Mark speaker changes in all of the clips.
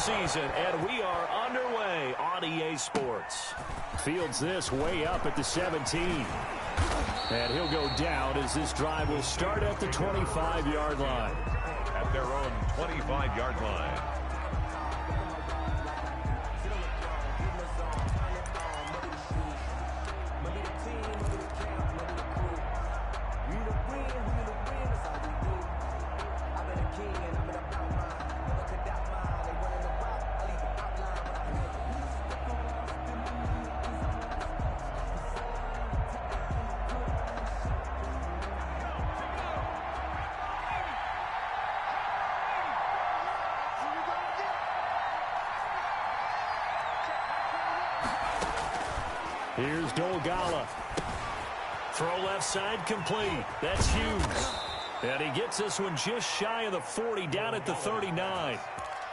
Speaker 1: season, and we are underway on EA Sports. Fields this way up at the 17. And he'll go down as this drive will start at the 25-yard line.
Speaker 2: At their own 25-yard line.
Speaker 1: Here's Dolgala. Throw left side complete. That's Hughes. And he gets this one just shy of the 40, down at the 39.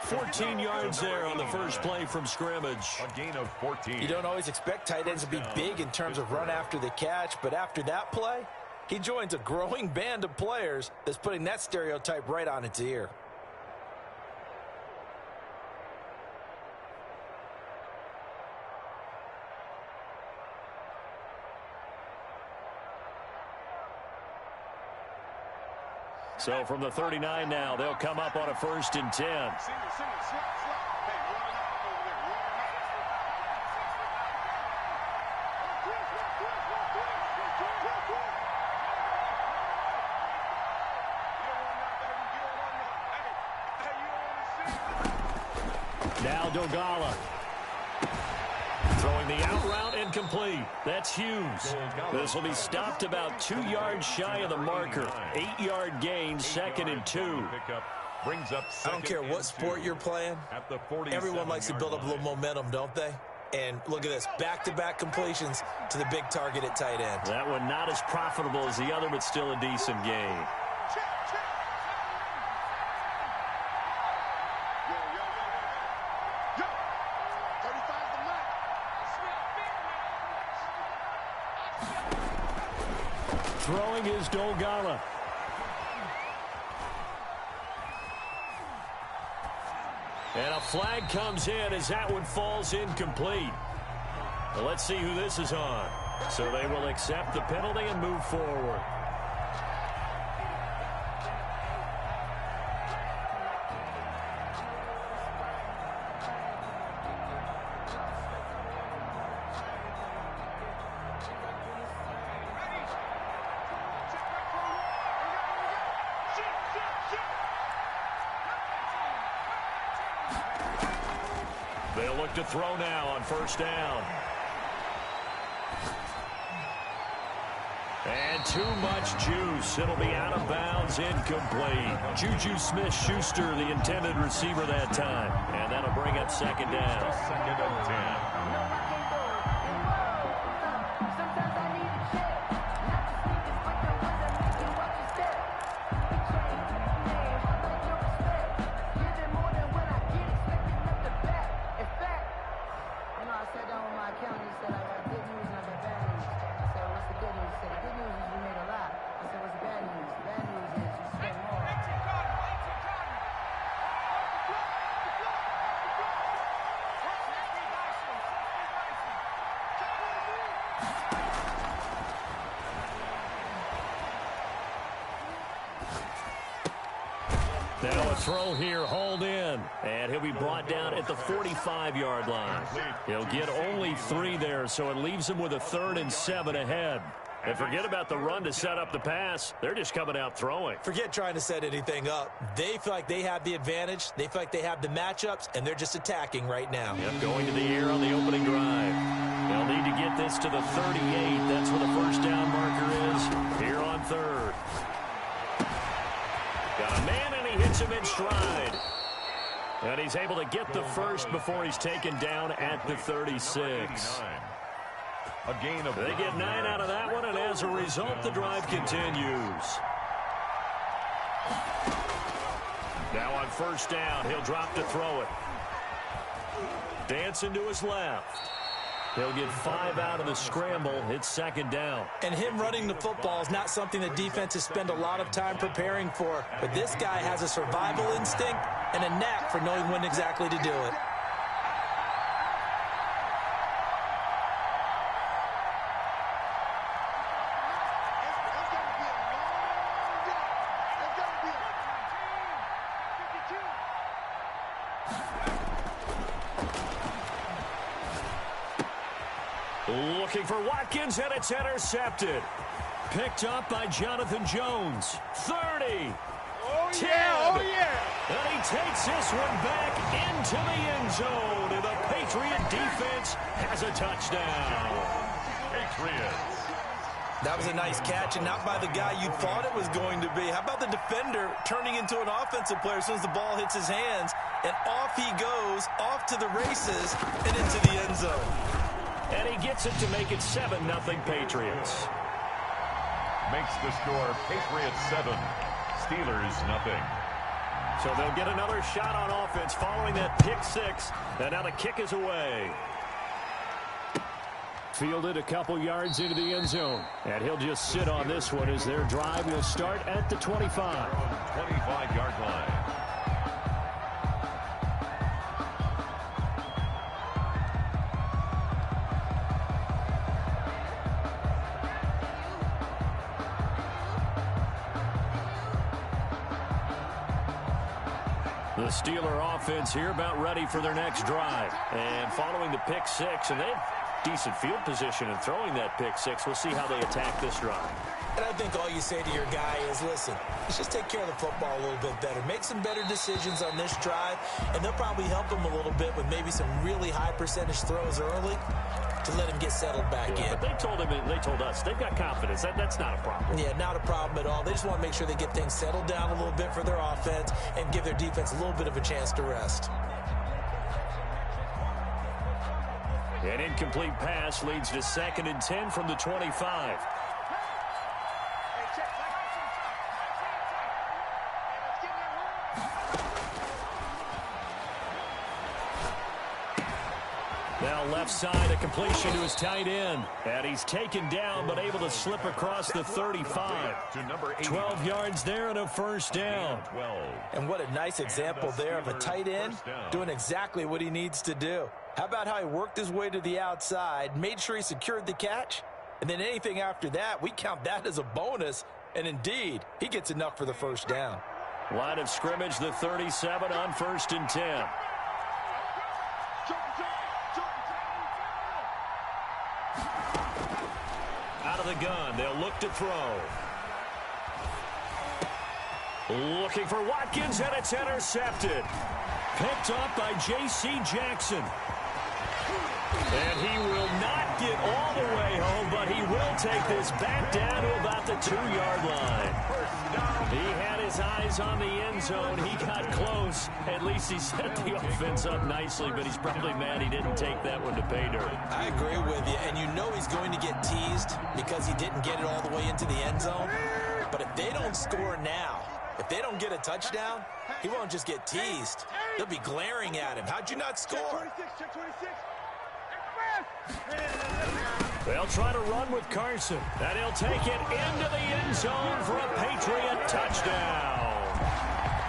Speaker 1: 14 yards there on the first play from scrimmage.
Speaker 2: A gain of 14.
Speaker 3: You don't always expect tight ends to be big in terms of run after the catch, but after that play, he joins a growing band of players that's putting that stereotype right on its ear.
Speaker 1: So from the 39 now, they'll come up on a 1st and 10. Now Dolgala. Throwing the out route incomplete. That's Hughes. This will be stopped about 2 yards shy of the marker. 8-yard gain, 2nd and 2.
Speaker 3: I don't care what sport you're playing. Everyone likes to build up a little momentum, don't they? And look at this, back-to-back completions to the big target at tight end.
Speaker 1: That one not as profitable as the other, but still a decent gain. Throwing is Dolgala. And a flag comes in as that one falls incomplete. Well, let's see who this is on. So they will accept the penalty and move forward. They'll look to throw now on 1st down. And too much juice. It'll be out of bounds, incomplete. Juju Smith-Schuster, the intended receiver that time. And that'll bring up 2nd down.
Speaker 2: 2nd and 10.
Speaker 1: Now a throw here, hauled in, and he'll be brought down at the 45-yard line. He'll get only 3 there, so it leaves him with a 3rd and 7 ahead. And forget about the run to set up the pass. They're just coming out throwing.
Speaker 3: Forget trying to set anything up. They feel like they have the advantage. They feel like they have the matchups, and they're just attacking right now.
Speaker 1: Yep, going to the air on the opening drive. They'll need to get this to the 38. That's where the 1st down marker is here on 3rd. Got a man, and he hits him in stride. And he's able to get the first before he's taken down at the 36.
Speaker 2: A gain of
Speaker 1: they get 9 out of that one, and as a result, the drive continues. Now on 1st down, he'll drop to throw it. Dancing to his left. He'll get 5 out of the scramble. It's second down.
Speaker 3: And him running the football is not something that defenses spend a lot of time preparing for. But this guy has a survival instinct and a knack for knowing when exactly to do it.
Speaker 1: Looking for Watkins, and it's intercepted. Picked up by Jonathan Jones. 30.
Speaker 4: Oh,
Speaker 1: 10.
Speaker 4: yeah. Oh, yeah.
Speaker 1: And he takes this one back into the end zone. And the Patriot defense has a touchdown.
Speaker 2: Patriots.
Speaker 3: That was a nice catch, and not by the guy you thought it was going to be. How about the defender turning into an offensive player as soon as the ball hits his hands? And off he goes, off to the races, and into the end zone.
Speaker 1: And he gets it to make it 7-0 Patriots.
Speaker 2: Makes the score Patriots 7, Steelers nothing.
Speaker 1: So they'll get another shot on offense following that pick 6. And now the kick is away. Fielded a couple yards into the end zone. And he'll just sit on this one as their drive will start at the 25.
Speaker 2: 25-yard line.
Speaker 1: The Steeler offense here about ready for their next drive. And following the pick 6, and they have decent field position in throwing that pick 6. We'll see how they attack this drive.
Speaker 3: And I think all you say to your guy is, listen, let's just take care of the football a little bit better. Make some better decisions on this drive, and they'll probably help him a little bit with maybe some really high percentage throws early to let him get settled back in.
Speaker 1: But they told him, they told us, they've got confidence. That's not a problem.
Speaker 3: Yeah, not a problem at all. They just want to make sure they get things settled down a little bit for their offense and give their defense a little bit of a chance to rest.
Speaker 1: An incomplete pass leads to 2nd and 10 from the 25. Now left side, a completion to his tight end. And he's taken down, but able to slip across the 35.
Speaker 2: To number 80.
Speaker 1: 12 yards there and a first down.
Speaker 2: 12.
Speaker 3: And what a nice example there of a tight end doing exactly what he needs to do. How about how he worked his way to the outside, made sure he secured the catch, and then anything after that, we count that as a bonus. And indeed, he gets enough for the first down.
Speaker 1: Line of scrimmage, the 37 on 1st and 10. Out of the gun, they'll look to throw. Looking for Watkins, and it's intercepted. Picked up by J.C. Jackson. And he will not get all the way home, but he will take this back down to about the 2-yard line. He had his eyes on the end zone. He got close. At least he set the offense up nicely, but he's probably mad he didn't take that one to pay dirt.
Speaker 3: I agree with you, and you know he's going to get teased because he didn't get it all the way into the end zone. But if they don't score now, if they don't get a touchdown, he won't just get teased. They'll be glaring at him. How'd you not score?
Speaker 1: They'll try to run with Carson, and he'll take it into the end zone for a Patriot touchdown.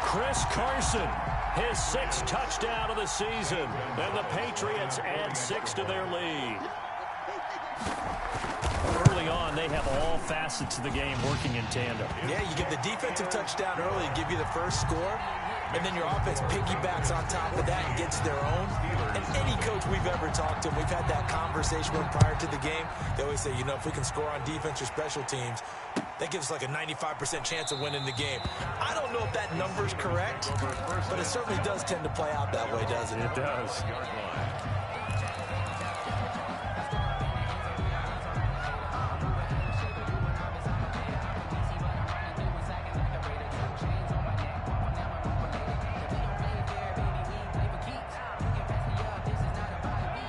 Speaker 1: Chris Carson, his 6th touchdown of the season, and the Patriots add 6 to their lead. Early on, they have all facets of the game working in tandem.
Speaker 3: Yeah, you get the defensive touchdown early and give you the first score, and then your offense piggybacks on top of that and gets their own. And any coach we've ever talked to, we've had that conversation with prior to the game, they always say, you know, if we can score on defense or special teams, that gives us like a 95% chance of winning the game. I don't know if that number's correct, but it certainly does tend to play out that way, doesn't it?
Speaker 1: It does.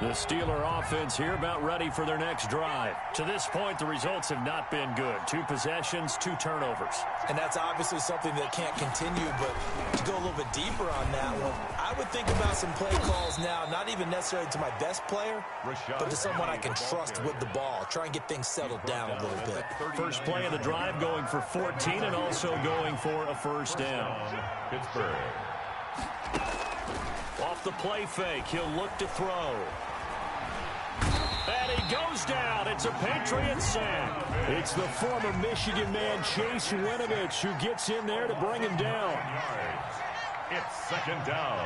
Speaker 1: The Steeler offense here about ready for their next drive. To this point, the results have not been good. 2 possessions, 2 turnovers.
Speaker 3: And that's obviously something that can't continue, but to go a little bit deeper on that one, I I would think about some play calls now, not even necessarily to my best player, but to someone I can trust with the ball. Try and get things settled down a little bit.
Speaker 1: First play of the drive going for 14 and also going for a first down.
Speaker 2: Pittsburgh.
Speaker 1: Off the play fake, he'll look to throw. And he goes down. It's a Patriots sack. It's the former Michigan man, Chase Winovich, who gets in there to bring him down.
Speaker 2: It's second down.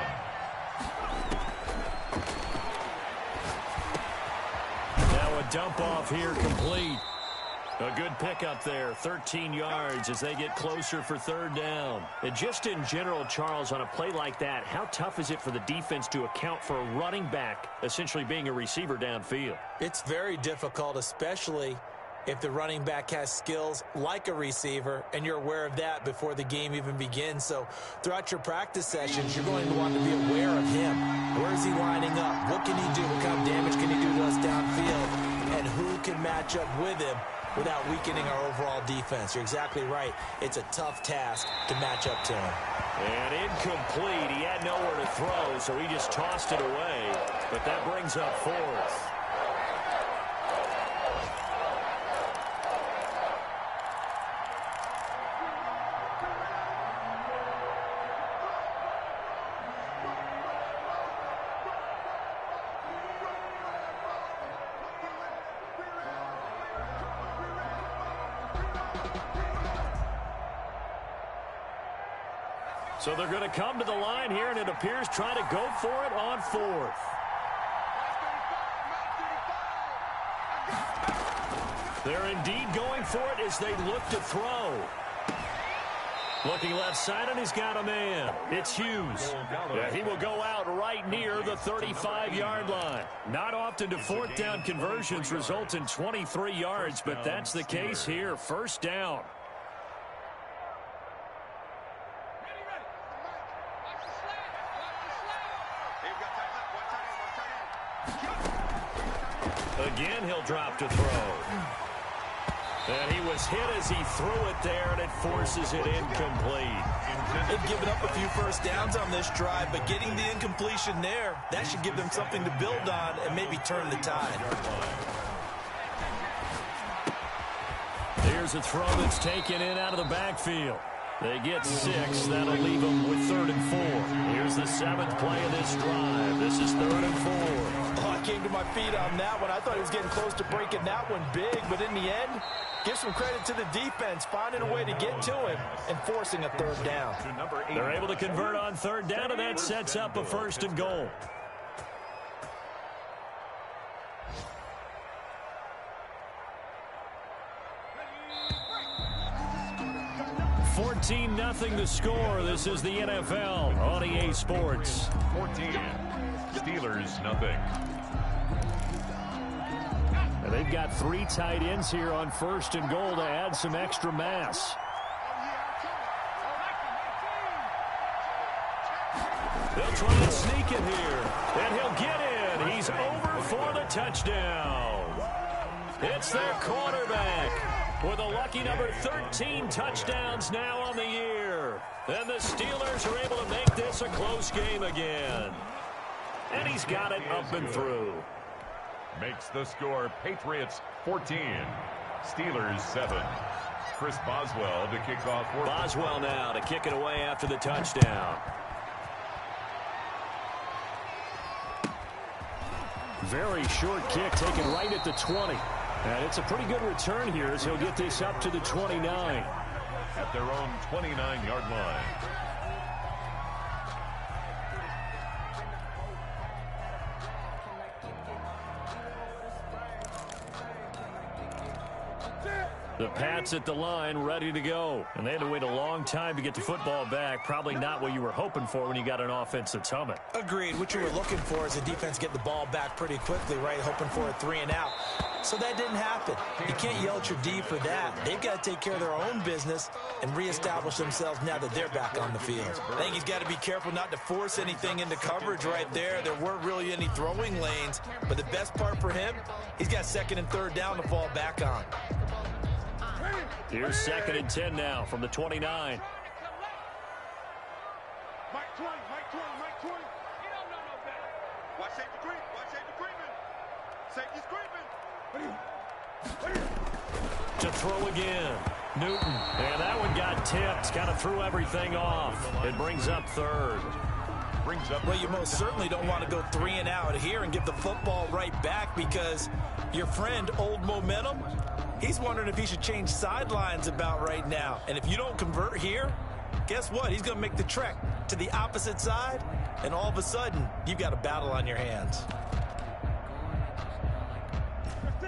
Speaker 1: Now a dump off here complete. A good pickup there, 13 yards as they get closer for third down. And just in general, Charles, on a play like that, how tough is it for the defense to account for a running back essentially being a receiver downfield?
Speaker 3: It's very difficult, especially if the running back has skills like a receiver, and you're aware of that before the game even begins. So throughout your practice sessions, you're going to want to be aware of him. Where is he lining up? What can he do? What kind of damage can he do to us downfield? And who can match up with him without weakening our overall defense? You're exactly right. It's a tough task to match up to him.
Speaker 1: And incomplete. He had nowhere to throw, so he just tossed it away. But that brings up fourth. So they're going to come to the line here, and it appears trying to go for it on fourth. They're indeed going for it as they look to throw. Looking left side, and he's got a man. It's Hughes. Yeah, he will go out right near the 35-yard line. Not often do fourth down conversions result in 23 yards, but that's the case here. First down. Again, he'll drop to throw. And he was hit as he threw it there, and it forces it incomplete.
Speaker 3: They've given up a few first downs on this drive, but getting the incompletion there, that should give them something to build on and maybe turn the tide.
Speaker 1: Here's a throw that's taken in out of the backfield. They get 6. That'll leave them with 3rd and 4. Here's the 7th play of this drive. This is 3rd and 4.
Speaker 3: Oh, I came to my feet on that one. I thought he was getting close to breaking that one big, but in the end, give some credit to the defense, finding a way to get to him and forcing a 3rd down.
Speaker 1: They're able to convert on 3rd down, and that sets up a 1st and goal. 14-0 the score. This is the NFL on EA Sports.
Speaker 2: 14. Steelers, nothing.
Speaker 1: And they've got 3 tight ends here on 1st and goal to add some extra mass. They'll try and sneak it here, and he'll get in. He's over for the touchdown. It's their quarterback with a lucky number 13 touchdowns now on the year. And the Steelers are able to make this a close game again. And he's got it up and through.
Speaker 2: Makes the score Patriots 14, Steelers 7. Chris Boswell to kick off.
Speaker 1: Boswell now to kick it away after the touchdown. Very short kick taken right at the 20. And it's a pretty good return here as he'll get this up to the 29.
Speaker 2: At their own 29-yard line.
Speaker 1: The Pats at the line, ready to go. And they had to wait a long time to get the football back. Probably not what you were hoping for when you got an offense that's humming.
Speaker 3: Agreed. What you were looking for is the defense get the ball back pretty quickly, right? Hoping for a 3 and out. So that didn't happen. You can't yell at your D for that. They've got to take care of their own business and reestablish themselves now that they're back on the field. I think he's got to be careful not to force anything into coverage right there. There weren't really any throwing lanes. But the best part for him, he's got 2nd and 3rd down to fall back on.
Speaker 1: Here's 2nd and 10 now from the 29.
Speaker 4: Mike 20, Mike 20, Mike 20.
Speaker 1: To throw again. Newton. And that one got tipped. Kind of threw everything off. It brings up third.
Speaker 3: Well, you most certainly don't want to go 3 and out here and give the football right back, because your friend, Old Momentum, he's wondering if he should change sidelines about right now. And if you don't convert here, guess what? He's going to make the trek to the opposite side, and all of a sudden, you've got a battle on your hands.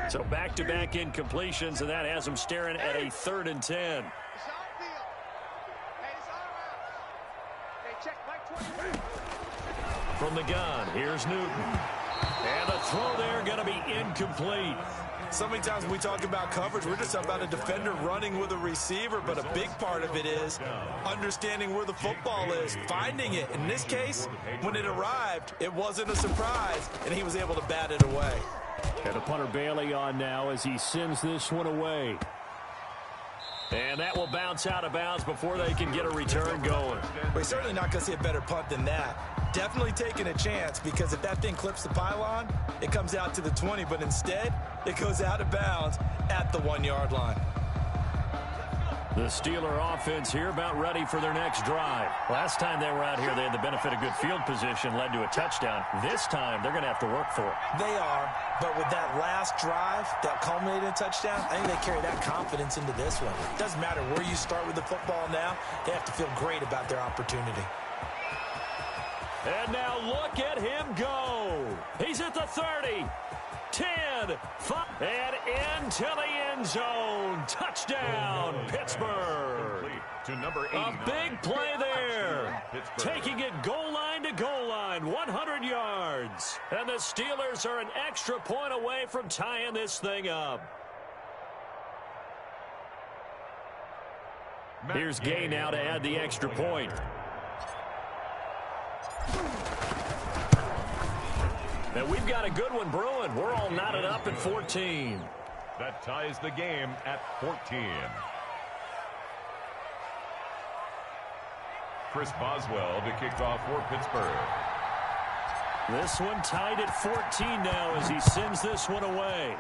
Speaker 1: So back-to-back incompletions, and that has him staring at a 3rd and 10. From the gun, here's Newton. And the throw there going to be incomplete.
Speaker 3: So many times when we talk about coverage, we're just talking about a defender running with a receiver, but a big part of it is understanding where the football is, finding it. In this case, when it arrived, it wasn't a surprise, and he was able to bat it away.
Speaker 1: And the punter Bailey on now as he sends this one away. And that will bounce out of bounds before they can get a return going.
Speaker 3: We're certainly not going to see a better punt than that. Definitely taking a chance, because if that thing clips the pylon, it comes out to the 20, but instead, it goes out of bounds at the 1-yard line.
Speaker 1: The Steeler offense here about ready for their next drive. Last time they were out here, they had the benefit of good field position, led to a touchdown. This time, they're going to have to work for it.
Speaker 3: They are, but with that last drive that culminated in a touchdown, I think they carry that confidence into this one. It doesn't matter where you start with the football now. They have to feel great about their opportunity.
Speaker 1: And now look at him go. He's at the 30. 10, 5, and into the end zone. Touchdown, Pittsburgh.
Speaker 2: To number
Speaker 1: a big play there. Taking it goal line to goal line, 100 yards. And the Steelers are an extra point away from tying this thing up. Here's Gay now to add the extra point. And we've got a good one brewing. We're all knotted up at 14.
Speaker 2: That ties the game at 14. Chris Boswell to kick off for Pittsburgh.
Speaker 1: This one tied at 14 now as he sends this one away.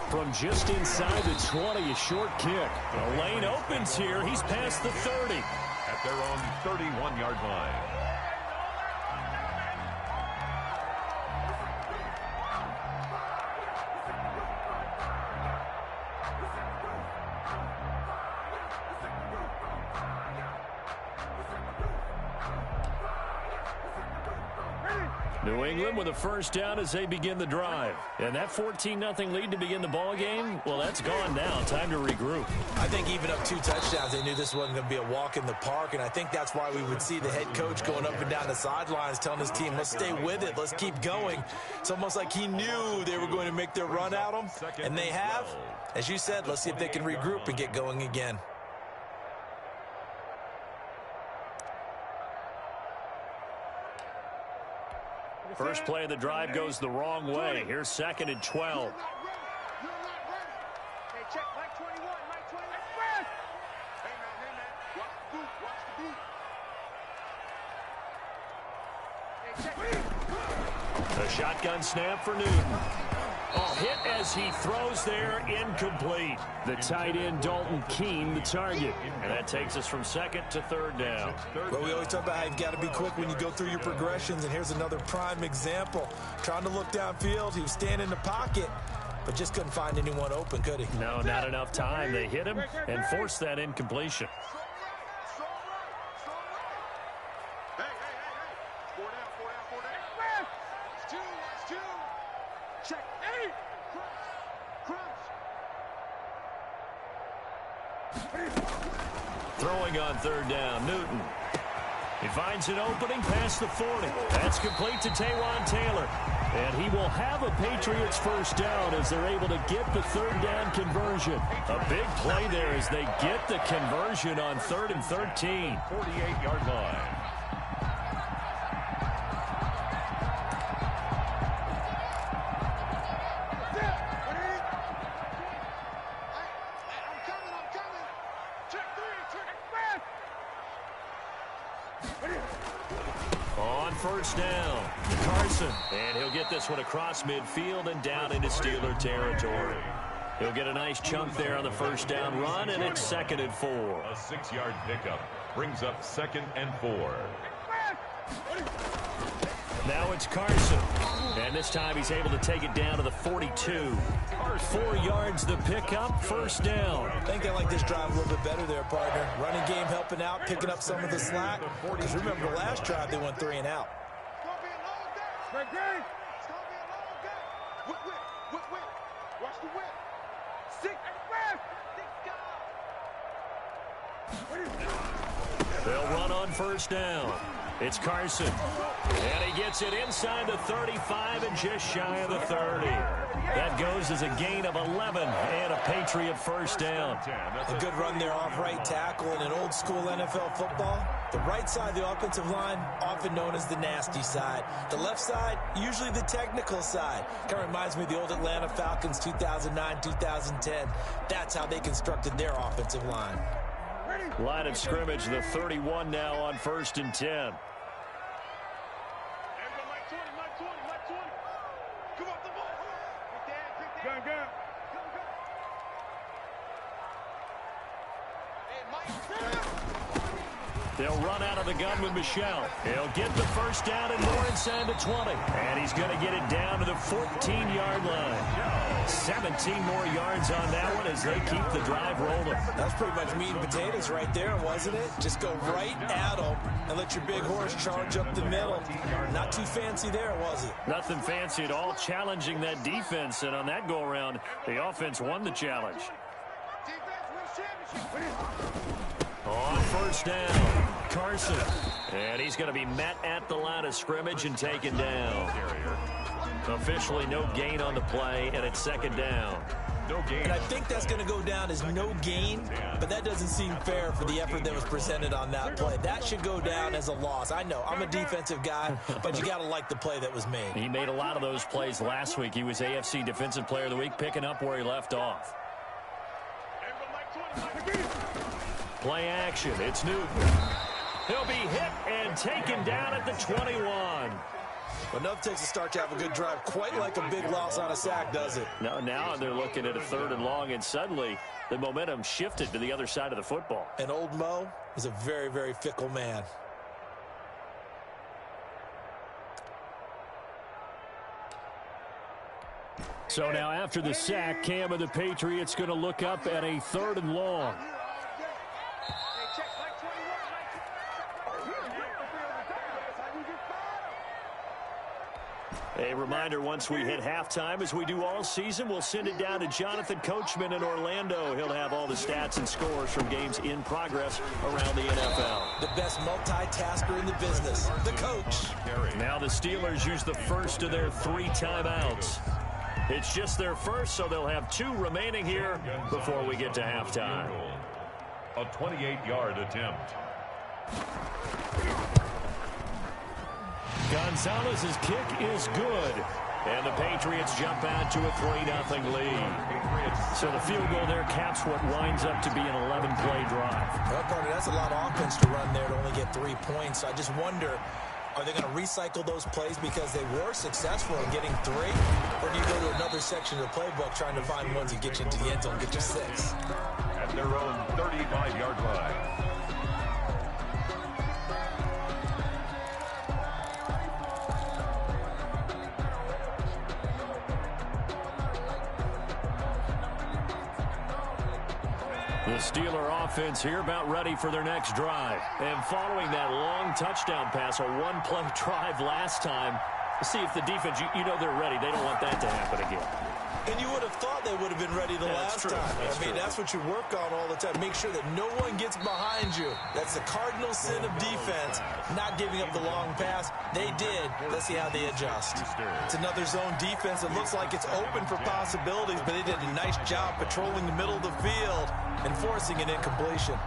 Speaker 1: From just inside the 20, a short kick. The lane opens here. He's past the 30.
Speaker 2: At their own 31-yard line.
Speaker 1: New England with a first down as they begin the drive. And that 14-0 lead to begin the ball game, well, that's gone now. Time to regroup.
Speaker 3: I think even up 2 touchdowns, they knew this wasn't going to be a walk in the park, and I think that's why we would see the head coach going up and down the sidelines telling his team, let's stay with it, let's keep going. It's almost like he knew they were going to make their run at him, and they have. As you said, let's see if they can regroup and get going again.
Speaker 1: First play of the drive goes the wrong way. Here's 2nd and 12. A shotgun snap for Newton. Oh, hit as he throws there, incomplete. The tight end, Dalton Keene, the target. And that takes us from 2nd to 3rd down.
Speaker 3: Well, we always talk about how you've got to be quick when you go through your progressions, and here's another prime example. Trying to look downfield, he was standing in the pocket, but just couldn't find anyone open, could he?
Speaker 1: No, not enough time. They hit him and forced that incompletion. Throwing on 3rd down, Newton. He finds an opening past the 40. That's complete to Taywan Taylor. And he will have a Patriots first down as they're able to get the 3rd down conversion. A big play there as they get the conversion on 3rd and 13.
Speaker 2: 48-yard line.
Speaker 1: On first down, Carson. And he'll get this one across midfield and down into Steeler territory. He'll get a nice chunk there on the first down run, and it's 2nd and 4.
Speaker 2: A 6-yard pickup brings up 2nd and 4.
Speaker 1: Now it's Carson. And this time he's able to take it down to the 42. 4 yards the pickup, first down.
Speaker 3: I think they like this drive a little bit better there, partner. Running game helping out, picking up some of the slack. Because remember, the last drive they went 3 and out.
Speaker 4: It's going to be a long day. It's going to be a long day. Whip. Watch the whip. 6.
Speaker 1: They'll run on first down. It's Carson. And he gets it inside the 35 and just shy of the 30. That goes as a gain of 11 and a Patriot first down.
Speaker 3: A good run there off right tackle in an old school NFL football. The right side of the offensive line, often known as the nasty side. The left side, usually the technical side. Kind of reminds me of the old Atlanta Falcons 2009, 2010. That's how they constructed their offensive line.
Speaker 1: Line of scrimmage, the 31 now on 1st and 10. They'll run out of the gun with Michelle. He'll get the first down and more inside the 20. And he's going to get it down to the 14-yard line. 17 more yards on that one as they keep the drive rolling.
Speaker 3: That's pretty much meat and potatoes right there, wasn't it? Just go right at them and let your big horse charge up the middle. Not too fancy there, was it?
Speaker 1: Nothing fancy at all, challenging that defense. And on that go-around, the offense won the challenge. On first down, Carson. And he's going to be met at the line of scrimmage and taken down. Officially no gain on the play, and it's 2nd down.
Speaker 2: No gain.
Speaker 3: And I think that's going to go down as no gain, but that doesn't seem fair for the effort that was presented on that play. That should go down as a loss. I know, I'm a defensive guy, but you got to like the play that was made.
Speaker 1: He made a lot of those plays last week. He was AFC Defensive Player of the Week, picking up where he left off. Play action. It's Newton. He'll be hit and taken down at the 21.
Speaker 3: But nothing takes a start to have a good drive, quite like a big loss on a sack, does it?
Speaker 1: No, now they're looking at a 3rd and long, and suddenly the momentum shifted to the other side of the football.
Speaker 3: And old Mo is a very, very fickle man.
Speaker 1: So now after the sack, Cam of the Patriots going to look up at a 3rd and long. A reminder, once we hit halftime, as we do all season, we'll send it down to Jonathan Coachman in Orlando. He'll have all the stats and scores from games in progress around the NFL.
Speaker 3: The best multitasker in the business, the coach.
Speaker 1: Now the Steelers use the first of their 3 timeouts. It's just their first, so they'll have 2 remaining here before we get to halftime.
Speaker 2: A 28-yard attempt.
Speaker 1: Gonzalez's kick is good. And the Patriots jump out to a 3-0 lead. So the field goal there caps what winds up to be an 11-play drive.
Speaker 3: Well, partner, that's a lot of offense to run there to only get 3 points. So I just wonder, are they going to recycle those plays because they were successful in getting 3? Or do you go to another section of the playbook trying to find ones that get you into the end zone, get you 6?
Speaker 2: At their own 35-yard line.
Speaker 1: The Steeler offense here about ready for their next drive. And following that long touchdown pass, a 1-play drive last time, see if the defense, you know they're ready. They don't want that to happen again.
Speaker 3: And you would have thought they would have been ready the last time. That's what you work on all the time. Make sure that no one gets behind you. That's the cardinal sin of defense, not giving up the long pass. They did. Let's see how they adjust. It's another zone defense. It looks like it's open for possibilities, but they did a nice job patrolling the middle of the field and forcing an incompletion.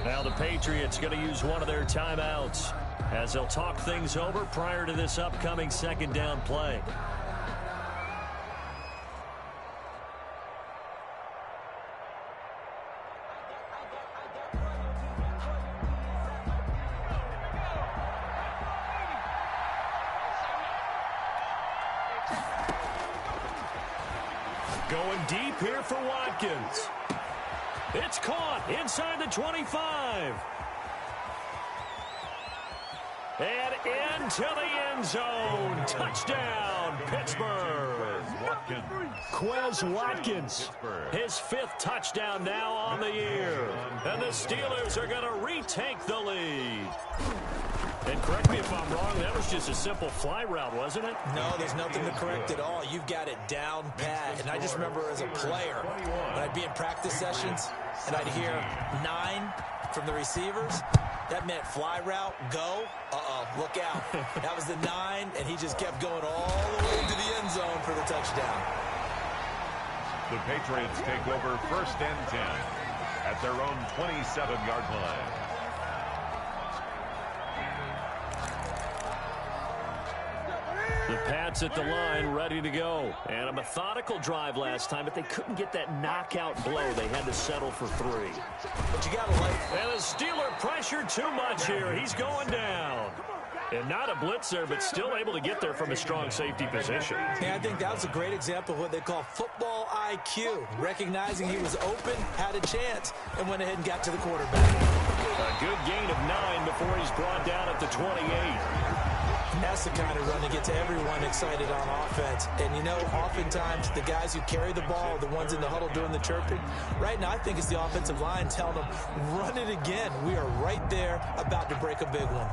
Speaker 1: Now the Patriots going to use one of their timeouts. as they'll talk things over prior to this upcoming second down play. Going deep here for Watkins. It's caught inside the 25. And into the end zone. Touchdown, Pittsburgh. Quez Watkins, his 5th touchdown now on the year. And the Steelers are going to retake the lead. And correct me if I'm wrong, that was just a simple fly route, wasn't it?
Speaker 3: No, there's nothing to correct at all. You've got it down pat. And I just remember as a player, when I'd be in practice sessions, and I'd hear 9 from the receivers, that meant fly route, go, look out. That was the 9, and he just kept going all the way into the end zone for the touchdown.
Speaker 2: The Patriots take over 1st and 10 at their own 27-yard line.
Speaker 1: The Pats at the line, ready to go. And a methodical drive last time, but they couldn't get that knockout blow. They had to settle for 3.
Speaker 3: But you got to like...
Speaker 1: And the Steeler pressure too much here. He's going down. And not a blitz there, but still able to get there from a strong safety position.
Speaker 3: Yeah, I think that was a great example of what they call football IQ. Recognizing he was open, had a chance, and went ahead and got to the quarterback.
Speaker 1: A good gain of 9 before he's brought down at the 28.
Speaker 3: That's the kind of run that gets everyone excited on offense. And, you know, oftentimes the guys who carry the ball are the ones in the huddle doing the chirping. Right now, I think it's the offensive line telling them, run it again. We are right there about to break a big one.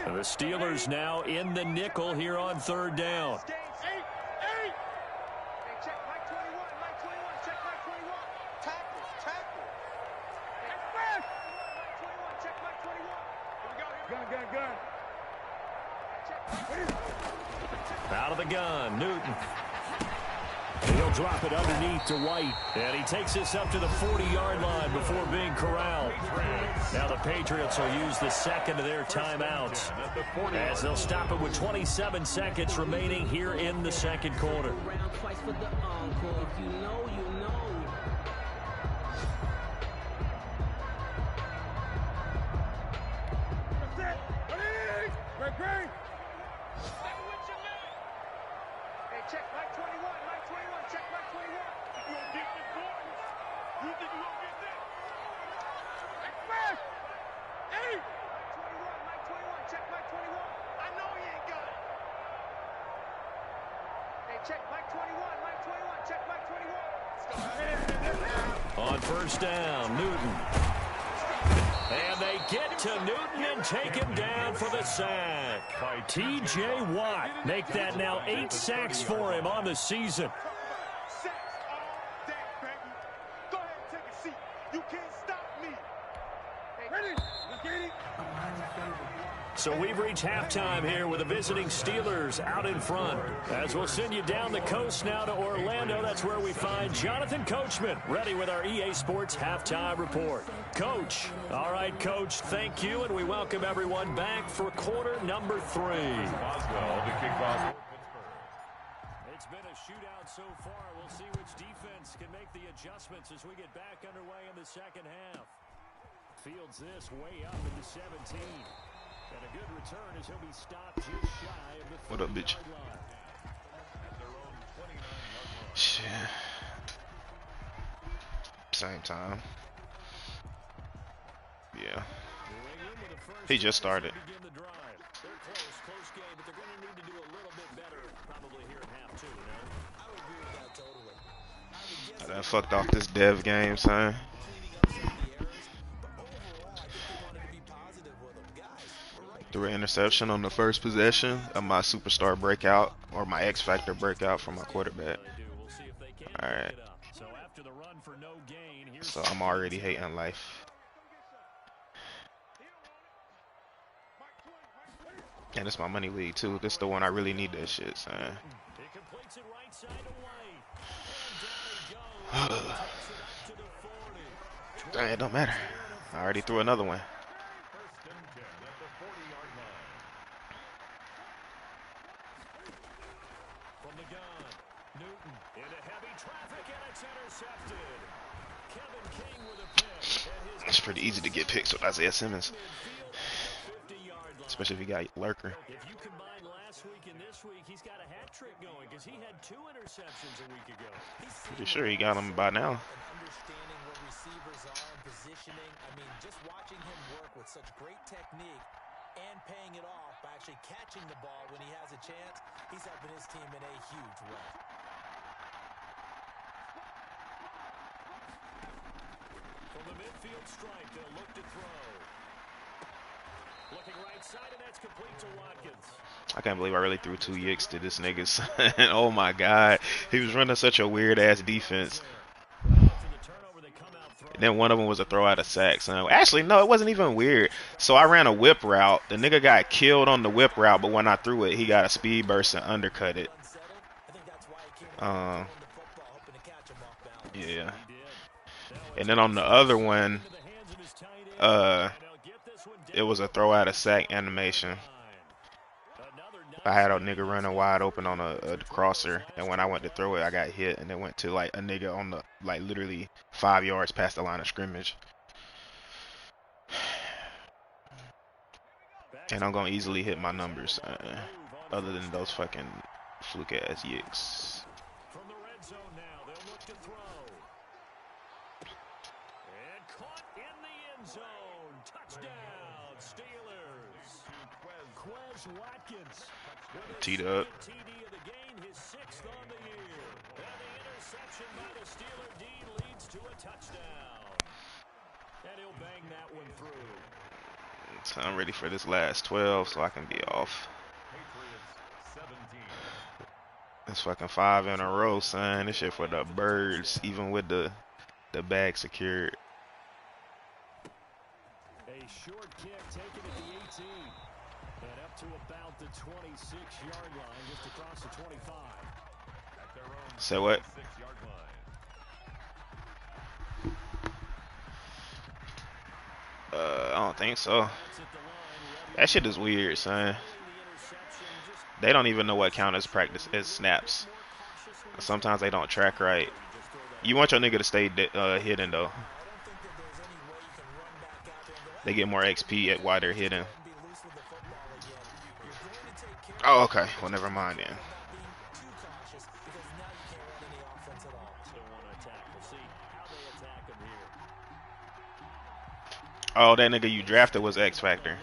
Speaker 1: The Steelers now in the nickel here on 3rd down. Out of the gun, Newton. And he'll drop it underneath to White. And he takes this up to the 40-yard line before being corralled. Now the Patriots will use the second of their timeouts as they'll stop it with 27 seconds remaining here in the second quarter.
Speaker 4: Check Mike 21, Mike 21, check Mike 21. You gonna get this boy? You think you gonna get this? Express! Hey! Mike 21, check Mike 21. I know he ain't got it. Hey, check Mike 21, Mike 21, check Mike 21.
Speaker 1: On 1st down, Newton. And they get to Newton and take him down for the sack. T.J. Watt make that now 8 sacks for him on the season.
Speaker 4: Sacks all day, baby. Go ahead and take a seat. You can't stop me. Hey, ready? Let's get it.
Speaker 1: So we've reached halftime here with the visiting Steelers out in front. As we'll send you down the coast now to Orlando. That's where we find Jonathan Coachman ready with our EA Sports Halftime Report. Coach. All right, Coach, thank you, and we welcome everyone back for quarter number 3.
Speaker 2: Boswell to kick off.
Speaker 1: It's been a shootout so far. We'll see which defense can make the adjustments as we get back underway in the second half. Fields this way up into 17. And a good return as he'll be stopped just shy of the 40-yard line.
Speaker 5: What up, bitch? Shit. Same time. Yeah. He just started. I done fucked off this dev game, son. Threw an interception on the first possession of my superstar breakout, or my X Factor breakout from my quarterback. Alright. So I'm already hating life. And it's my money league too. This is the one I really need that shit, son.
Speaker 1: He completes it right side away. And down he goes. Takes it up to the 40.
Speaker 5: Dang, it don't matter. I already threw another one.
Speaker 2: First and 10 at the 40-yard line.
Speaker 1: From the gun, Newton into heavy traffic, and it's intercepted. Kevin King with a pick.
Speaker 5: It's pretty easy to get picks with Isaiah Simmons,
Speaker 1: Midfield at the 50-yard line.
Speaker 5: especially if you got Lurker.
Speaker 1: If you combine last week and this week, he's got a hat trick going because he had 2 interceptions a week ago.
Speaker 5: Pretty sure he got them by now.
Speaker 3: Understanding where receivers are and positioning. I mean, just watching him work with such great technique and paying it off by actually catching the ball when he has a chance, he's helping his team in a huge way.
Speaker 1: From the midfield stripe, they'll look to throw. Looking right side, and that's complete to Watkins.
Speaker 5: I can't believe I really threw 2 yicks to this nigga, son. Oh my god. He was running such a weird ass defense. And then one of them was a throw out of sack, son. Actually, no, it wasn't even weird. So I ran a whip route. The nigga got killed on the whip route, but when I threw it, he got a speed burst and undercut it. Yeah. And then on the other one, it was a throw out of sack animation. I had a nigga running wide open on a crosser, and when I went to throw it, I got hit, and it went to like a nigga on the like literally 5 yards past the line of scrimmage. And I'm gonna easily hit my numbers, other than those fucking fluke ass yicks.
Speaker 1: From the red zone now, they'll look to throw. And caught in the end zone. Touchdown, Steelers. Quez Watkins.
Speaker 5: Teed up.
Speaker 1: TD of the game, his 6th on the year. And the interception by the Steeler D leads to a touchdown. And he'll bang that one through.
Speaker 5: So I'm ready for this last 12 so I can be off.
Speaker 2: Patriots 17.
Speaker 5: It's fucking 5 in a row, son. This shit for the birds, even with the bag secured.
Speaker 1: A short kick taken at the 18. And up to about the 26-yard line, just across the 25.
Speaker 2: At their own
Speaker 5: Say what?
Speaker 2: 6-yard line.
Speaker 5: I don't think so. That shit is weird, son. They don't even know what count as practice as snaps. Sometimes they don't track right. You want your nigga to stay hidden though. They get more XP at why they're hidden. Oh, okay. Well, never mind then. Oh, that nigga you drafted was X Factor.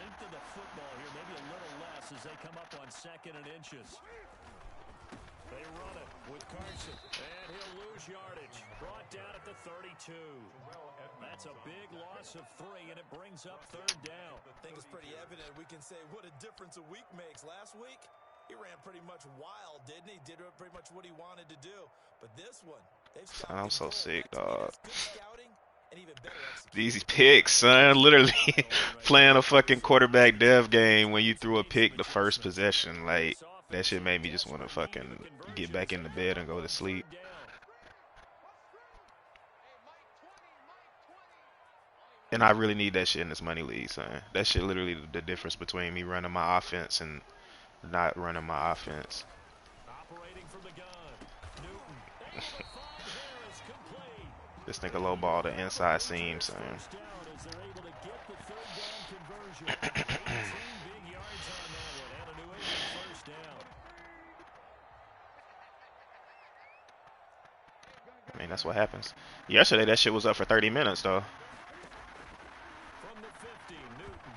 Speaker 1: They run it with Carson, and he'll lose yardage. Brought down at the 32. That's a big loss of 3, and it brings up 3rd down.
Speaker 3: I think it's pretty evident. We can say what a difference a week makes. Last week, he ran pretty much wild, didn't he? Did pretty much what he wanted to do. But this one,
Speaker 5: I'm so sick, dog.
Speaker 3: good scouting and even better execution.
Speaker 5: These picks, son. Literally playing a fucking quarterback dev game when you threw a pick the first possession. Like, that shit made me just want to fucking get back into bed and go to sleep. And I really need that shit in this money league, son. That shit literally the difference between me running my offense and not running my offense.
Speaker 1: Operating from the gun. Newton.
Speaker 5: This nigga low ball the inside seam, son. I mean, that's what happens. Yesterday, that shit was up for 30 minutes, though.
Speaker 1: From the 50, Newton.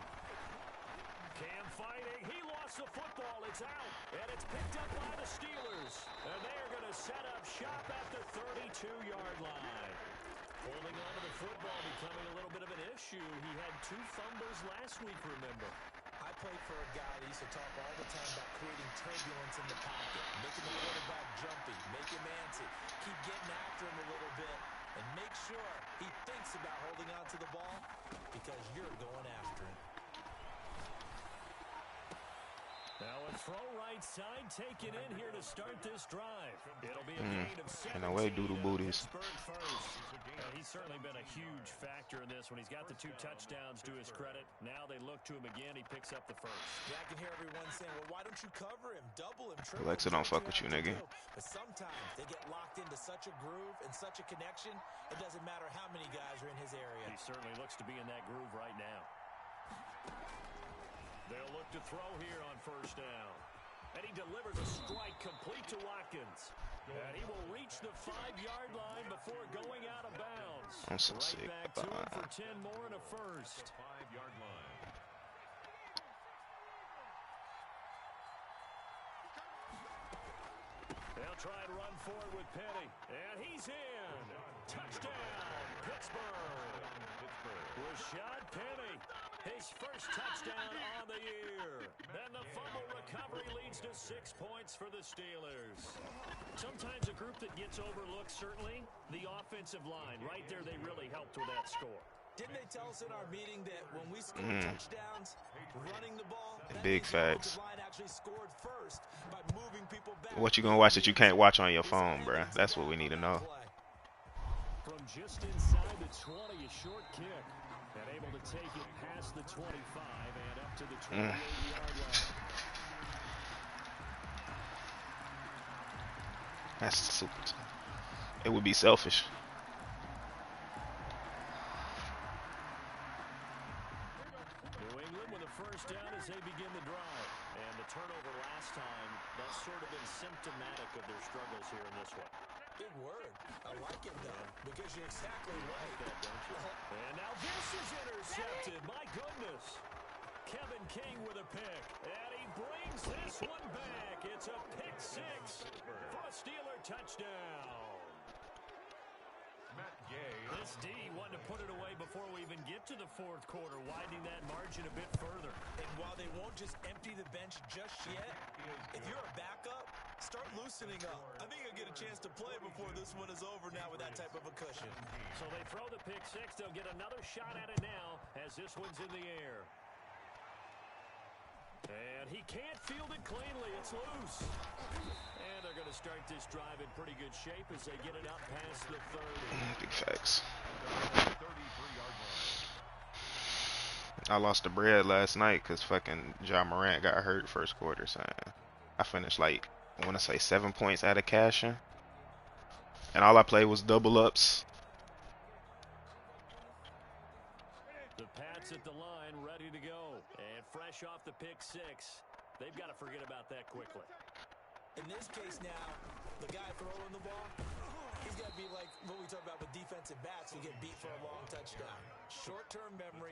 Speaker 1: Cam fighting. He lost the football. It's out. And it's picked up by the Steelers. And they're going to set up shop at the 32-yard line. Holding on to the football becoming a little bit of an issue. He had 2 fumbles last week, remember.
Speaker 3: I played for a guy that used to talk all the time about creating turbulence in the pocket, making the quarterback jumpy, make him antsy, keep getting after him a little bit, and make sure he thinks about holding on to the ball because you're going after him.
Speaker 1: Now a throw right side taken in here to start this drive. It'll be a gain of 17.
Speaker 5: In a way, doodle booties.
Speaker 1: And he's certainly been a huge factor in this when he's got the 2 touchdowns to his credit. Now they look to him again. He picks up the first.
Speaker 3: Yeah, I can hear everyone saying, well, why don't you cover him, double him, triple him?
Speaker 5: Alexa don't fuck with you, nigga.
Speaker 3: But sometimes they get locked into such a groove and such a connection, it doesn't matter how many guys are in his area.
Speaker 1: He certainly looks to be in that groove right now. They'll look to throw here on first down. And he delivers a strike complete to Watkins. And he will reach the 5-yard line before going out of bounds.
Speaker 5: I'm so
Speaker 1: right
Speaker 5: sick.
Speaker 1: back to him for 10 more and a first.
Speaker 2: 5-yard line.
Speaker 1: They'll try and run forward with Penny. And he's in. Touchdown, Pittsburgh. Rashad Penny, his first touchdown on the year. And the fumble recovery leads to 6 points for the Steelers. Sometimes a group that gets overlooked, certainly, the offensive line. Right there, they really helped with that score.
Speaker 3: Didn't they tell us in our meeting that when we score touchdowns, running the ball,
Speaker 5: Big facts.
Speaker 3: line actually scored first by moving people back.
Speaker 5: What you gonna watch that you can't watch on your phone, bruh? That's what we need to know.
Speaker 1: From just inside the 20, a short kick. And able to take it past the 25 and up to the 28-yard line.
Speaker 5: That's super. It would be selfish.
Speaker 1: New England with a first down as they begin the drive. And the turnover last time, that's sort of been symptomatic of their struggles here in this one.
Speaker 3: Big word. I like it, though, because you're exactly right.
Speaker 1: And now this is intercepted. My goodness. Kevin King with a pick. And he brings this one back. It's a pick 6 for a Steeler touchdown.
Speaker 2: Matt Gay.
Speaker 1: This D wanted to put it away before we even get to the 4th quarter, widening that margin a bit further.
Speaker 3: And while they won't just empty the bench just yet, if you're a backup, start loosening up. I think you'll get a chance to play before this one is over now with that type of a cushion.
Speaker 1: So they throw the pick 6. They'll get another shot at it now as this one's in the air. And he can't field it cleanly. It's loose. And they're going to start this drive in pretty good shape as they get it up past the 30.
Speaker 5: Big facts.
Speaker 2: 33-yard line.
Speaker 5: I lost the bread last night because fucking John Morant got hurt first quarter. So I finished like, I want to say 7 points out of cashing. And all I played was double ups.
Speaker 1: The Pats at the line, ready to go. And fresh off the pick 6. They've got to forget about that quickly.
Speaker 3: In this case now, the guy throwing the ball, he's got to be like what we talk about with defensive backs who get beat for a long touchdown. Short-term memory,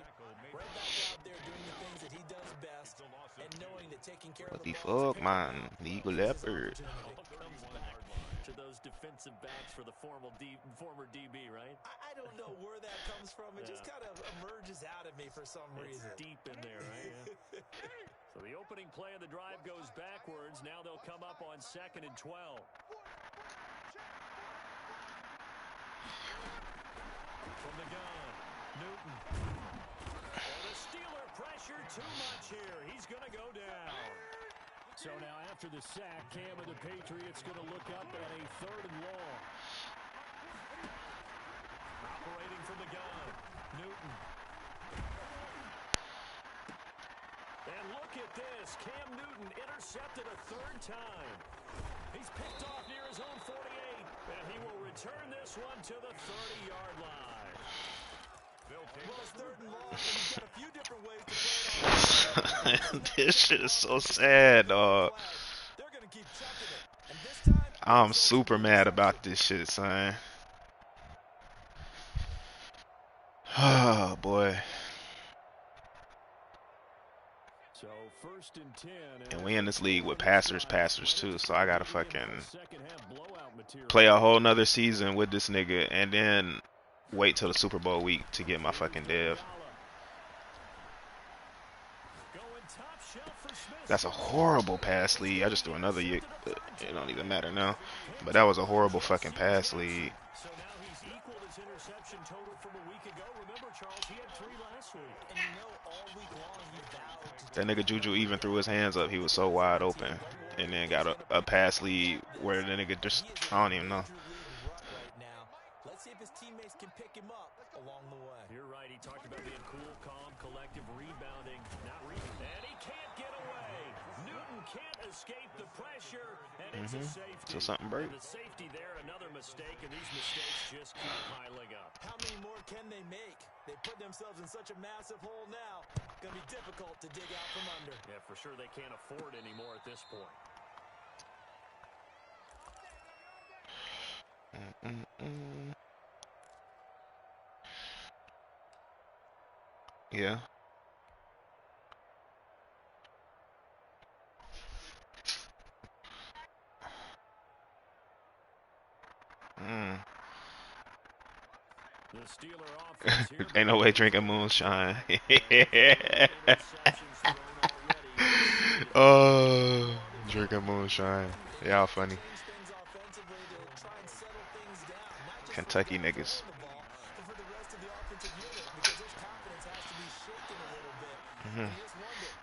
Speaker 3: right back out there doing the things that he does best, and knowing that taking care
Speaker 5: What
Speaker 3: of the
Speaker 5: the
Speaker 3: ball
Speaker 5: fuck, man? The Eagle Leopard.
Speaker 1: Comes back to those defensive backs for the former DB, right?
Speaker 3: I don't know where that comes from. It just kind of emerges out of me for some
Speaker 1: It's
Speaker 3: reason.
Speaker 1: deep in there, right? Yeah. So the opening play of the drive goes backwards. Now they'll come up on 2nd and 12. From the gun, Newton. And the Steeler pressure too much here. He's going to go down. So now after the sack, Cam of the Patriots going to look up at a 3rd and long. Operating from the gun, Newton. And look at this. Cam Newton intercepted a 3rd time. He's picked off near his own 48. And he will return this one to the 30-yard line.
Speaker 3: Well, it's 3rd and long, and you've got a few different ways to play it on.
Speaker 5: This shit is so sad, dog.
Speaker 3: They're going to keep chucking it. And this time,
Speaker 5: I'm super mad about this shit, son. Oh, boy.
Speaker 1: So 1st and 10.
Speaker 5: And we in this league with passers too, so I gotta fucking play a whole nother season with this nigga and then wait till the Super Bowl week to get my fucking dev. That's a horrible pass lead. I just threw another yick, but it don't even matter now. But that was a horrible fucking pass lead.
Speaker 1: So now he's equaled his interception total from a week ago. Remember, Charles, he had 3 last week.
Speaker 3: And you know all week long he vowed to
Speaker 5: That nigga Juju even threw his hands up. He was so wide open. And then got a pass lead where the nigga just, I don't even know.
Speaker 3: Let's see if his teammates can pick him up along the way.
Speaker 1: You're right. He talked about being cool, calm, collective, rebounding. And he can't get away. Newton can't escape the pressure, and it's a safety.
Speaker 5: So something break.
Speaker 1: And the safety there, another mistake, and these mistakes just keep piling up.
Speaker 3: How many more can they make? They put themselves in such a massive hole now. Going to be difficult to dig out from under.
Speaker 1: Yeah, for sure they can't afford anymore at this point.
Speaker 5: Yeah.
Speaker 1: The Steeler offense here.
Speaker 5: Ain't no way drinking moonshine. Oh, drinking moonshine. Y'all funny. Kentucky niggas.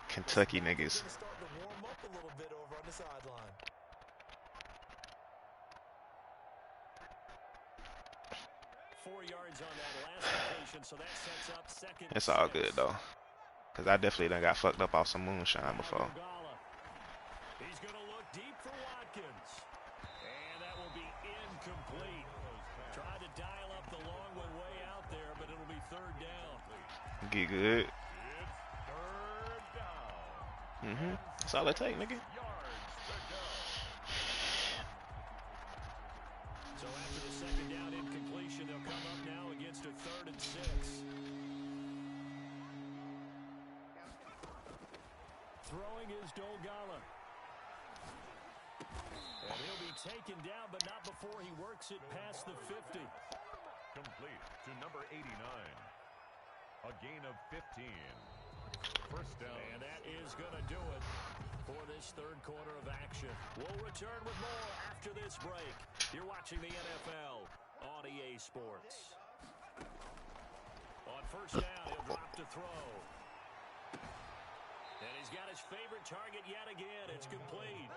Speaker 5: Kentucky niggas.
Speaker 1: 4 yards on that last completion, so that sets up second.
Speaker 5: It's all good though, cause I definitely done got fucked up off some moonshine before.
Speaker 1: He's gonna look deep for Watkins, and that will be incomplete. Tried to dial up the long one way out there, but it'll be third down.
Speaker 5: Get good.
Speaker 2: It's third down.
Speaker 5: That's all it take, nigga.
Speaker 1: So after the second down incompletion, they'll come up now against a 3rd and 6. Throwing is Dolgala. And he'll be taken down, but not before he works it past the 50.
Speaker 2: Complete to number 89. A gain of 15. First down.
Speaker 1: And that is going to do it for this third quarter of action. We'll return with more after this break. You're watching the NFL on EA Sports. On first down, he'll drop to throw. And he's got his favorite target yet again. It's complete.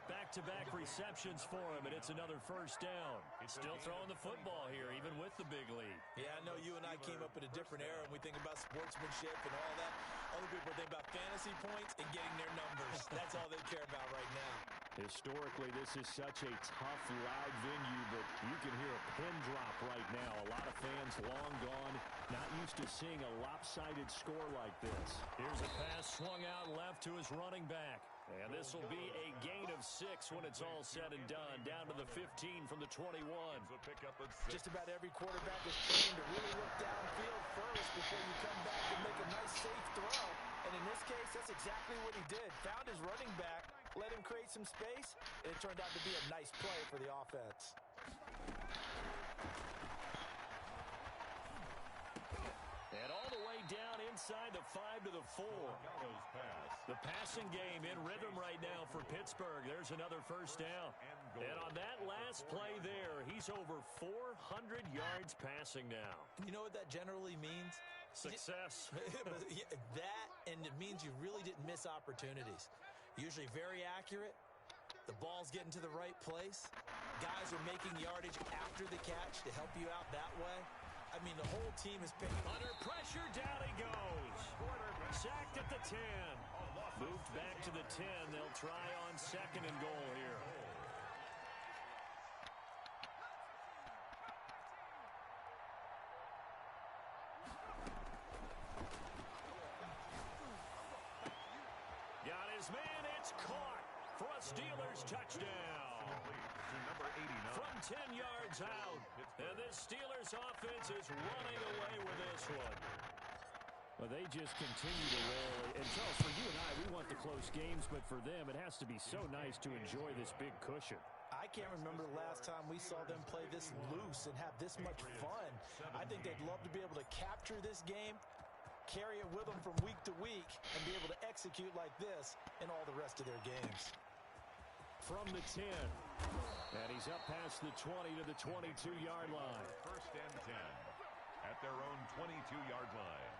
Speaker 1: Back-to-back receptions for him, and it's another first down. Still throwing the football here, even with the big lead.
Speaker 3: Yeah, I know you and I came up in a different era, and we think about sportsmanship and all that. Other people think about fantasy points and getting their numbers. That's all they care about right now.
Speaker 1: Historically, this is such a tough, loud venue, but you can hear a pin drop right now. A lot of fans long gone, not used to seeing a lopsided score like this. Here's a pass swung out left to his running back. And this will be a gain of 6 when it's all said and done. Down to the 15 from the 21.
Speaker 3: Just about every quarterback is trained to really look downfield first before you come back and make a nice, safe throw. And in this case, that's exactly what he did. Found his running back, let him create some space, and it turned out to be a nice play for the offense.
Speaker 1: And all the way down inside the 5 to the 4. The passing game in rhythm right now for Pittsburgh. There's another first down. And on that last play there, he's over 400 yards passing now.
Speaker 3: You know what that generally means?
Speaker 1: Success.
Speaker 3: That, and it means you really didn't miss opportunities. Usually very accurate. The ball's getting to the right place. Guys are making yardage after the catch to help you out that way. I mean, the whole team is picking.
Speaker 1: Under pressure, down he goes. Sacked at the 10. Moved back to the 10. They'll try on 2nd and goal here. Got his man. It's caught for a Steelers touchdown. From 10 yards out. And this Steelers offense is running away with this one. Well, they just continue to roll. And Charles, for you and I, we want the close games, but for them, it has to be so nice to enjoy this big cushion.
Speaker 3: I can't remember the last time we saw them play this loose and have this much fun. I think they'd love to be able to capture this game, carry it with them from week to week, and be able to execute like this in all the rest of their games.
Speaker 1: From the 10. And he's up past the 20 to the 22-yard line.
Speaker 2: First and 10 at their own 22-yard line.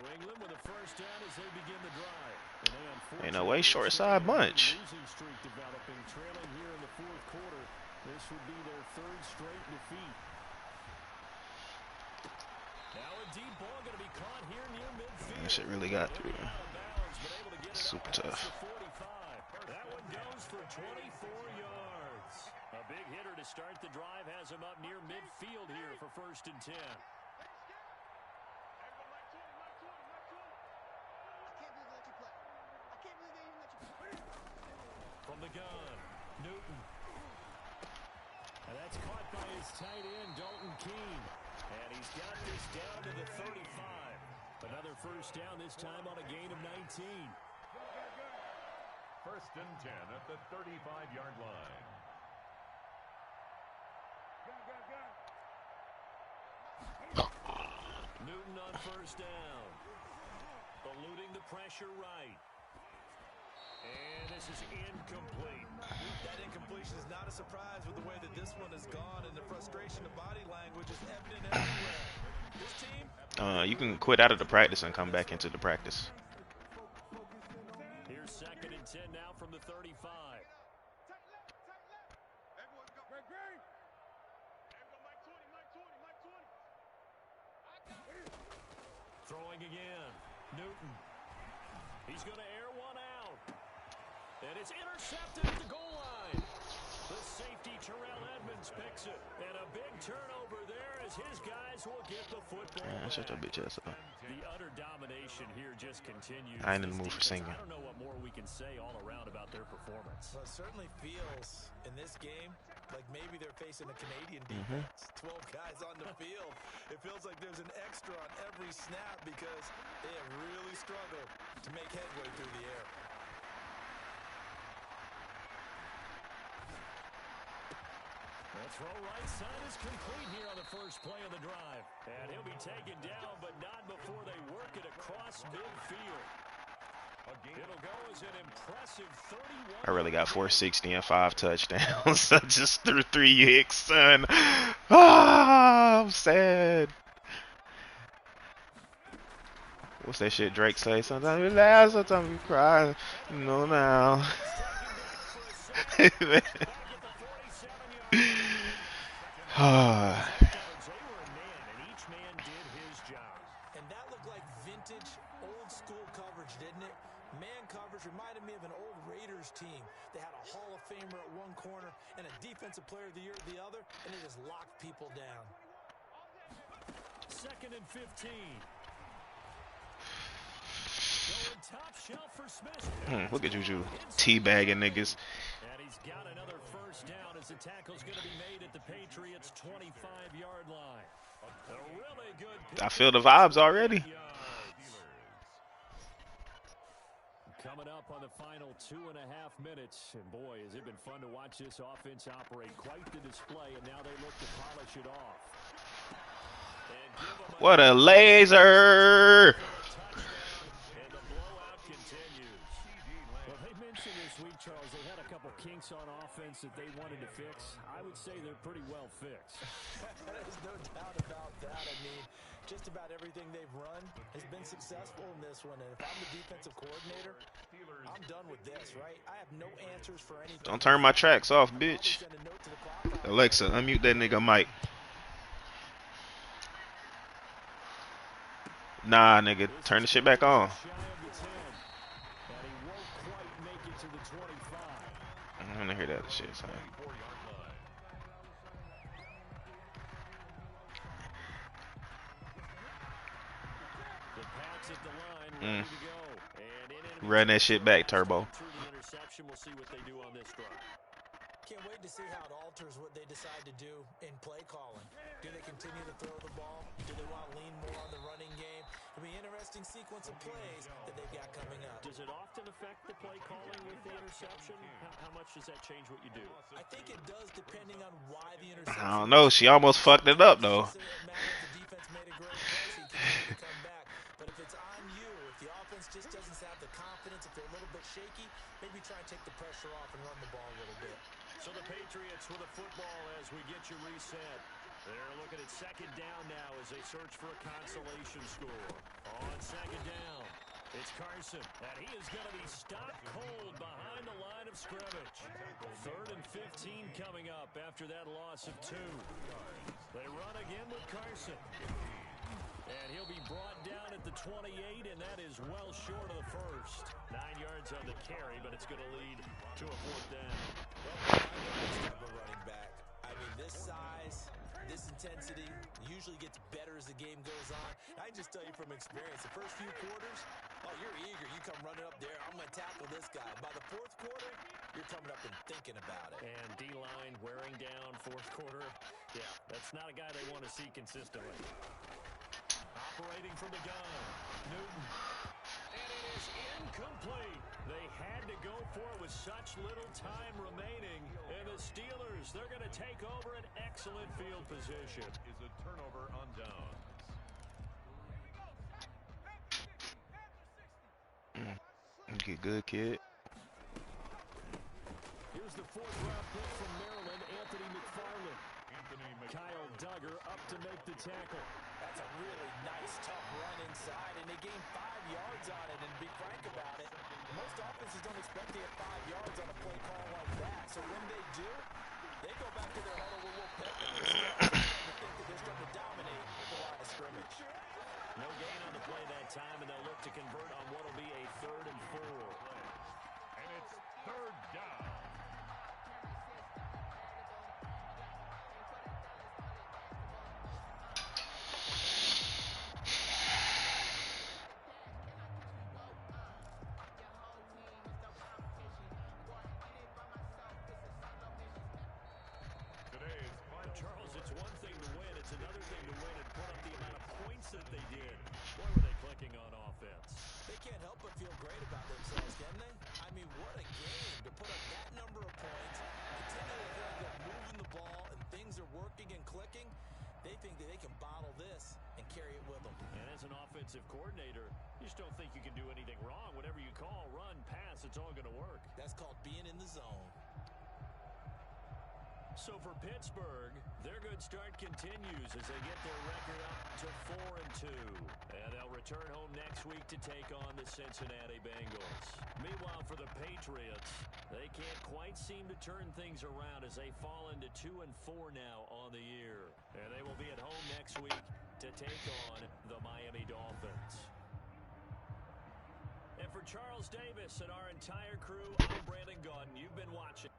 Speaker 1: New England with a first down as they begin the drive.
Speaker 5: Ain't no way short side bunch.
Speaker 1: Losing streak developing, trailing here in the fourth quarter. This would be their third straight defeat. Now a deep ball going to be caught here near midfield.
Speaker 5: That shit really got through. Super tough.
Speaker 1: That one goes for 24 yards. A big hitter to start the drive has him up near midfield here for 1st and 10. From the gun, Newton. And that's caught by his tight end, Dalton Keene. And he's got this down to the 35. Another first down, this time on a gain of 19.
Speaker 2: 1st and 10 at the 35-yard line.
Speaker 1: Newton on first down. Eluding the pressure right. And this is incomplete.
Speaker 3: That incompletion is not a surprise with the way that this one has gone, and the frustration of body language is evident everywhere. This team...
Speaker 5: You can quit out of the practice and come back into the practice.
Speaker 1: Here's 2nd and 10 now from the 35. Throwing again. Newton. He's going to air one out. And it's intercepted at the goal line. The safety, Terrell Edmonds, picks it. And a big turnover there as his guys will get the football back.
Speaker 5: Shut your bitch ass up.
Speaker 1: The utter domination here just continues.
Speaker 5: I ain't in the mood for singing.
Speaker 1: I don't know what more we can say all around about their performance.
Speaker 3: Well, it certainly feels in this game like maybe they're facing a Canadian defense. 12 guys on the field. It feels like there's an extra on every snap because they have really struggled to make headway through the air.
Speaker 1: The throw right side is complete here on the first play of the drive. And he'll be taken down, but not before they work it across midfield. It'll go as an impressive 31.
Speaker 5: I really got 460 and 5 touchdowns. I just threw 3 hicks, son. Ah, I'm sad. What's that shit Drake say? Sometimes we laugh, sometimes we cry. No, now.
Speaker 3: And that looked like vintage, old-school coverage, didn't it? Man coverage reminded me of an old Raiders team. They had a Hall of Famer at one corner and a Defensive Player of the Year at the other, and they just locked people down.
Speaker 1: 2nd and 15. Going top shelf for Smith.
Speaker 5: Look at Juju teabagging niggas.
Speaker 1: And he's got another first down as the tackle's going to be made at the Patriots' 25-yard line. A really good.
Speaker 5: I feel the vibes already.
Speaker 1: Coming up on the final 2.5 minutes, and boy, has it been fun to watch this offense operate. Quite the display, and now they look to polish it off.
Speaker 5: What a laser!
Speaker 1: And the blowout continues. Well, they mentioned this week, Charles, they had a couple kinks on offense that they wanted to fix. I would say they're pretty well fixed.
Speaker 3: There's no doubt about that. I mean, just about everything they've run has been successful in this one. And if I'm the defensive coordinator, I'm done with this, right? I have no answers for anything.
Speaker 5: Don't turn my tracks off, bitch. Alexa, unmute that nigga mic. Nah, nigga, turn the shit back on. I want to hear that shit, son. Run that shit back, Turbo.
Speaker 3: Can't wait to see how it alters what they decide to do in play calling. Do they continue to throw the ball? Do they want to lean more on the running game? It'll be an interesting sequence of plays that they've got coming up.
Speaker 1: Does it often affect the play calling with the interception? How much does that change what you do?
Speaker 3: I think it does, depending on why the interception.
Speaker 5: I don't know. She almost fucked it up, though.
Speaker 3: The defense made a great play, so you continue to come back. But if it's on you, if the offense just doesn't have the confidence, if they're a little bit shaky, maybe try and take the pressure off and run the ball a little bit.
Speaker 1: So the Patriots with a football as we get you reset. They're looking at second down now as they search for a consolation score. On second down, it's Carson, and he is going to be stopped cold behind the line of scrimmage. 3rd and 15 coming up after that loss of 2. They run again with Carson. And he'll be brought down at the 28, and that is well short of the first. 9 yards on the carry, but it's going to lead to a 4th down.
Speaker 3: Well, I know this type of running back. I mean, this size, this intensity usually gets better as the game goes on. I can just tell you from experience, the first few quarters, oh, you're eager. You come running up there, I'm going to tackle this guy. By the 4th quarter, you're coming up and thinking about it.
Speaker 1: And D-line wearing down 4th quarter. Yeah, that's not a guy they want to see consistently. Operating from the gun, Newton. And it is incomplete. They had to go for it with such little time remaining. And the Steelers, they're going to take over an excellent field position.
Speaker 2: Is a turnover on downs.
Speaker 5: Get good, kid.
Speaker 1: Here's the 4th-round pick from Maryland, Anthony McFarland. Kyle Duggar up to make the tackle.
Speaker 3: That's a really nice, tough run inside, and they gained 5 yards on it. And to be frank about it, most offenses don't expect to get 5 yards on a play call like that. So when they do, they go back to their huddle with a little pep in their step. They're starting to think that they're starting to dominate the line of scrimmage.
Speaker 1: No gain on the play that time, and they'll look to convert on what will be a 3rd and 4.
Speaker 2: And it's 3rd down.
Speaker 1: Charles, it's one thing to win. It's another thing to win and put up the amount of points that they did. Boy, were they clicking on offense.
Speaker 3: They can't help but feel great about themselves, can they? I mean, what a game to put up that number of points, continue to feel like they're moving the ball and things are working and clicking. They think that they can bottle this and carry it with them.
Speaker 1: And as an offensive coordinator, you just don't think you can do anything wrong. Whatever you call, run, pass, it's all going to work.
Speaker 3: That's called being in the zone.
Speaker 1: So for Pittsburgh, their good start continues as they get their record up to 4-2. And they'll return home next week to take on the Cincinnati Bengals. Meanwhile, for the Patriots, they can't quite seem to turn things around as they fall into 2-4 now on the year. And they will be at home next week to take on the Miami Dolphins. And for Charles Davis and our entire crew, I'm Brandon Gaudin. You've been watching.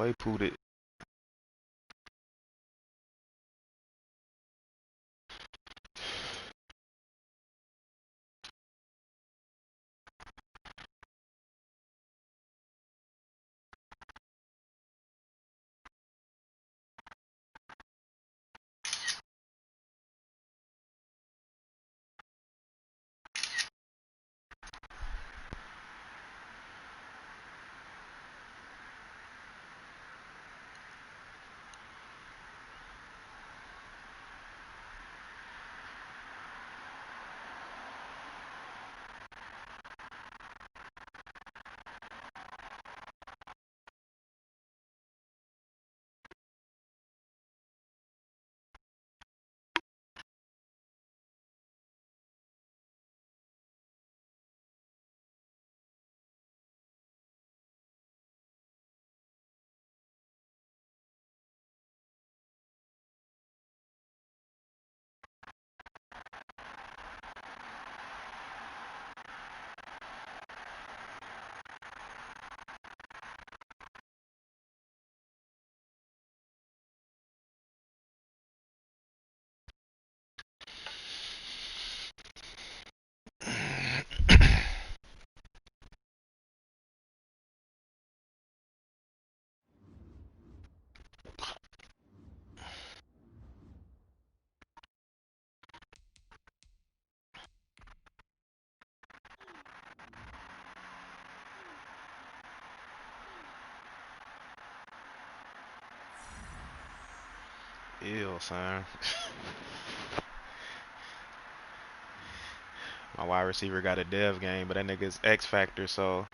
Speaker 5: he pooed it. Ew, son. My wide receiver got a dev game, but that nigga's X Factor, so